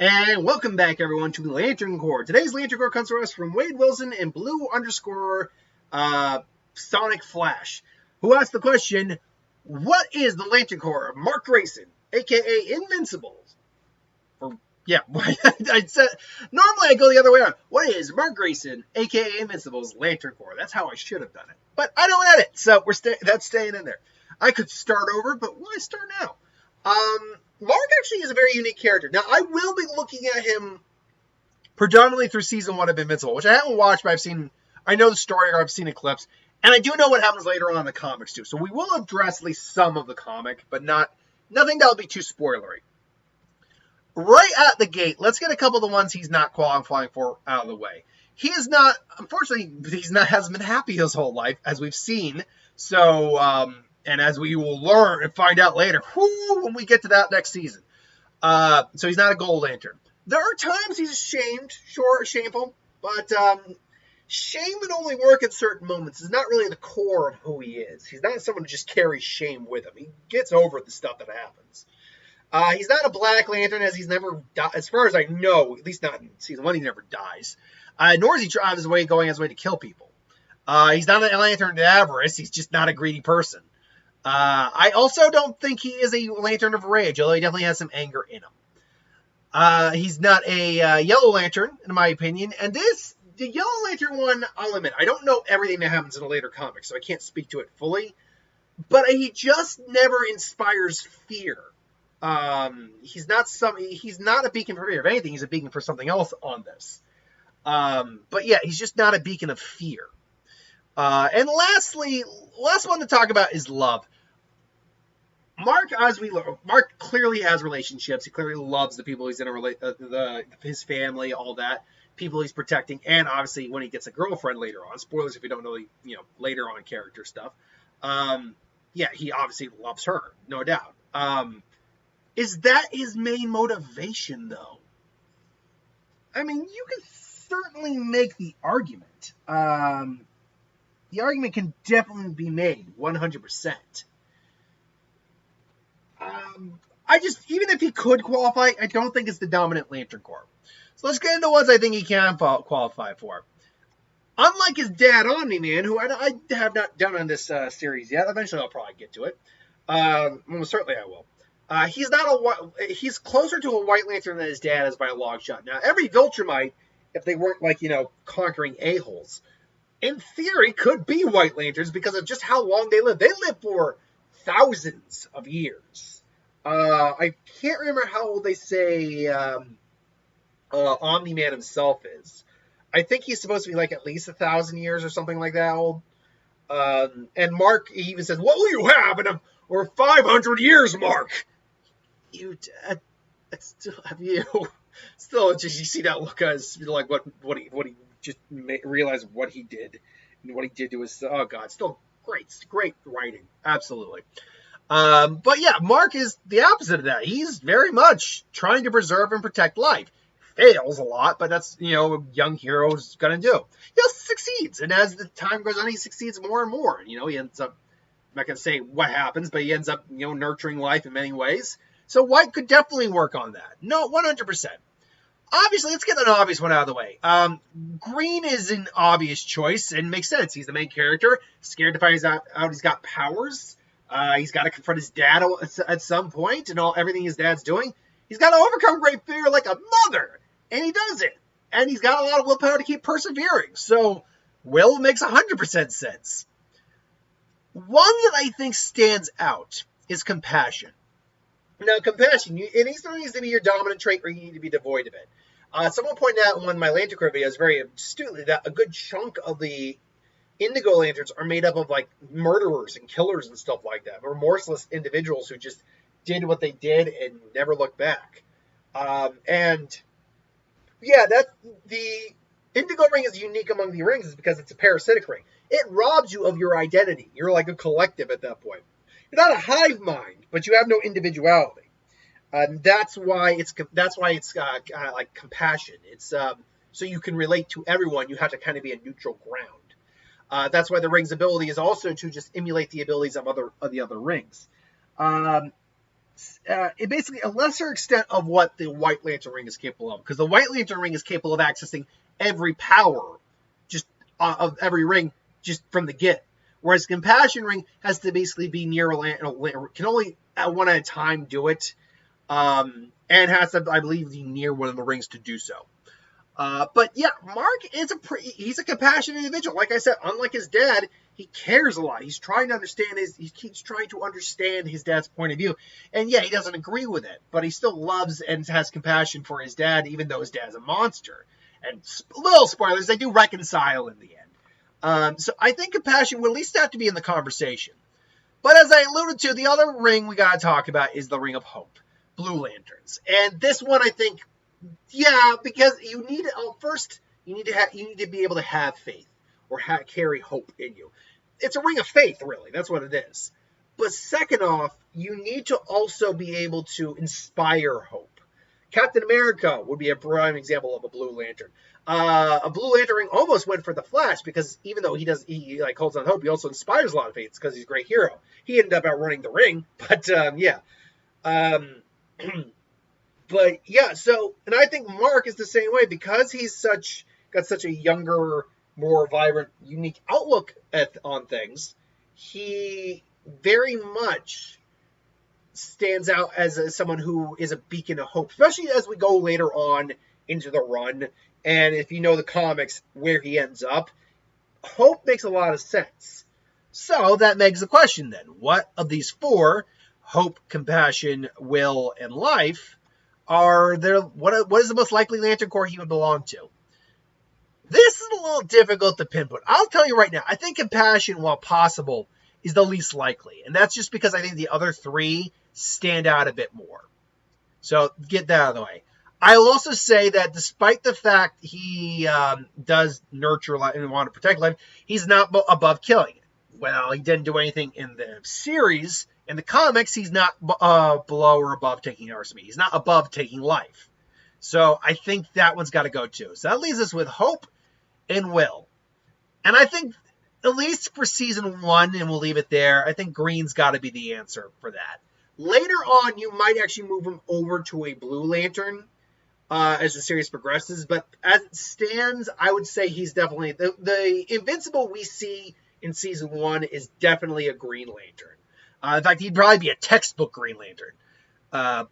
And welcome back, everyone, to the Lantern Corps. Today's Lantern Corps comes to us from Wade Wilson and Blue_Sonic Flash, who asked the question, what is the Lantern Corps of Mark Grayson, a.k.a. Invincible? Normally I go the other way around. What is Mark Grayson, a.k.a. Invincible's Lantern Corps? That's how I should have done it. But I don't edit, so that's staying in there. I could start over, but why start now? Mark actually is a very unique character. Now, I will be looking at him predominantly through Season 1 of Invincible, which I haven't watched, but I know the story, or I've seen the clips, and I do know what happens later on in the comics, too. So we will address at least some of the comic, but nothing that'll be too spoilery. Right at the gate, let's get a couple of the ones he's not qualifying for out of the way. He is not, unfortunately, hasn't been happy his whole life, as we've seen. So, and as we will learn and find out later, when we get to that next season. So he's not a Gold Lantern. There are times he's shameful, but shame would only work at certain moments. It's not really the core of who he is. He's not someone who just carries shame with him. He gets over the stuff that happens. He's not a Black Lantern, as he's never died. As far as I know, at least not in Season 1, he never dies. Nor is he going his way to kill people. He's not a Lantern of avarice. He's just not a greedy person. I also don't think he is a Lantern of Rage, although he definitely has some anger in him. He's not a Yellow Lantern, in my opinion. And the Yellow Lantern one, I'll admit, I don't know everything that happens in a later comic, so I can't speak to it fully. But he just never inspires fear. He's not a beacon for fear. If anything, he's a beacon for something else on this. But yeah, he's just not a beacon of fear. And lastly, last one to talk about is love. Mark clearly has relationships. He clearly loves the people he's in his family, all that, people he's protecting, and obviously when he gets a girlfriend later on. Spoilers if you don't know the later on character stuff. He obviously loves her, no doubt. Is that his main motivation, though? I mean, you can certainly make the argument. The argument can definitely be made, 100%. Even if he could qualify, I don't think it's the dominant Lantern Corps. So let's get into ones I think he can qualify for. Unlike his dad, Omni-Man, who I have not done on this series yet. Eventually I'll probably get to it. Most certainly I will. He's closer to a White Lantern than his dad is by a long shot. Now, every Viltrumite, if they weren't conquering a-holes, in theory, could be White Lanterns because of just how long they live. They live for thousands of years. I can't remember how old they say Omni-Man himself is. I think he's supposed to be at least 1,000 years or something like that old. And Mark even says, "What will you have in over 500 years, Mark?" You just you see that look as what he just realized what he did and what he did to his still great writing, absolutely. But yeah, Mark is the opposite of that. He's very much trying to preserve and protect life. Fails a lot, but that's a young hero's gonna do. He also succeeds, and as the time goes on, he succeeds more and more. He ends up, I'm not gonna say what happens, but he ends up nurturing life in many ways. So White could definitely work on that. No, 100%. Obviously, let's get an obvious one out of the way. Green is an obvious choice and makes sense. He's the main character, scared to find out he's got powers. He's got to confront his dad at some point and everything his dad's doing. He's got to overcome great fear like a mother, and he does it. And he's got a lot of willpower to keep persevering. So will makes 100% sense. One that I think stands out is compassion. Now, compassion, it needs to be your dominant trait or you need to be devoid of it. Someone pointed out in one of my Lantern Corps videos very astutely that a good chunk of the Indigo Lanterns are made up of murderers and killers and stuff like that. Remorseless individuals who just did what they did and never looked back. The Indigo Ring is unique among the rings is because it's a parasitic ring. It robs you of your identity. You're like a collective at that point. You're not a hive mind, but you have no individuality. That's why it's like compassion. It's so you can relate to everyone. You have to kind of be a neutral ground. That's why the ring's ability is also to just emulate the abilities of the other rings. basically a lesser extent of what the White Lantern ring is capable of. Because the White Lantern ring is capable of accessing every power just of every ring just from the get. Whereas Compassion ring has to basically be near can only at one at a time do it. And has to, I believe, be near one of the rings to do so. But yeah, Mark is he's a compassionate individual. Like I said, unlike his dad, he cares a lot. He's trying to understand he keeps trying to understand his dad's point of view. And yeah, he doesn't agree with it, but he still loves and has compassion for his dad, even though his dad's a monster. And little spoilers, they do reconcile in the end. So I think compassion will at least have to be in the conversation. But as I alluded to, the other ring we gotta talk about is the Ring of Hope, Blue Lanterns. And this one, I think, yeah, because you need first you need to be able to have faith or carry hope in you. It's a ring of faith, really. That's what it is. But second off, you need to also be able to inspire hope. Captain America would be a prime example of a Blue Lantern. A Blue Lantern ring almost went for the Flash because even though he holds on hope, he also inspires a lot of faith because he's a great hero. He ended up outrunning the ring, but yeah. But yeah, so, and I think Mark is the same way because he's got such a younger, more vibrant, unique outlook on things. He very much stands out as someone who is a beacon of hope, especially as we go later on into the run. And if you know the comics, where he ends up, hope makes a lot of sense. So that begs the question then, what of these four, hope, compassion, will, and life, what is the most likely Lantern Corps he would belong to? This is a little difficult to pinpoint. I'll tell you right now, I think compassion, while possible, is the least likely. And that's just because I think the other three stand out a bit more. So get that out of the way. I will also say that despite the fact he does nurture life and want to protect life, he's not above killing it. Well, he didn't do anything in the series. In the comics, he's not below or above taking RSB. He's not above taking life. So I think that one's got to go too. So that leaves us with hope and will. And I think, at least for season 1, and we'll leave it there, I think green's got to be the answer for that. Later on, you might actually move him over to a Blue Lantern as the series progresses. But as it stands, I would say he's definitely... The Invincible we see in season 1 is definitely a Green Lantern. In fact, he'd probably be a textbook Green Lantern.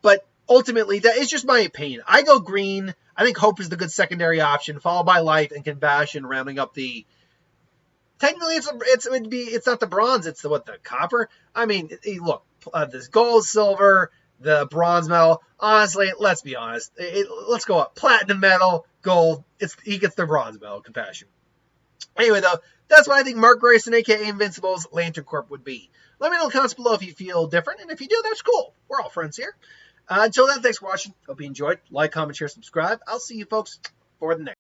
But ultimately, that is just my opinion. I go green. I think hope is the good secondary option, followed by life and compassion, rounding up the... Technically, it's not the bronze. It's the copper. I mean, look, this gold, silver, the bronze medal. Honestly, let's be honest. Let's go up. Platinum medal, gold. He gets the bronze medal, compassion. Anyway, though, that's what I think Mark Grayson, a.k.a. Invincible's Lantern Corp would be. Let me know in the comments below if you feel different, and if you do, that's cool. We're all friends here. Until then, thanks for watching. Hope you enjoyed. Like, comment, share, subscribe. I'll see you folks for the next.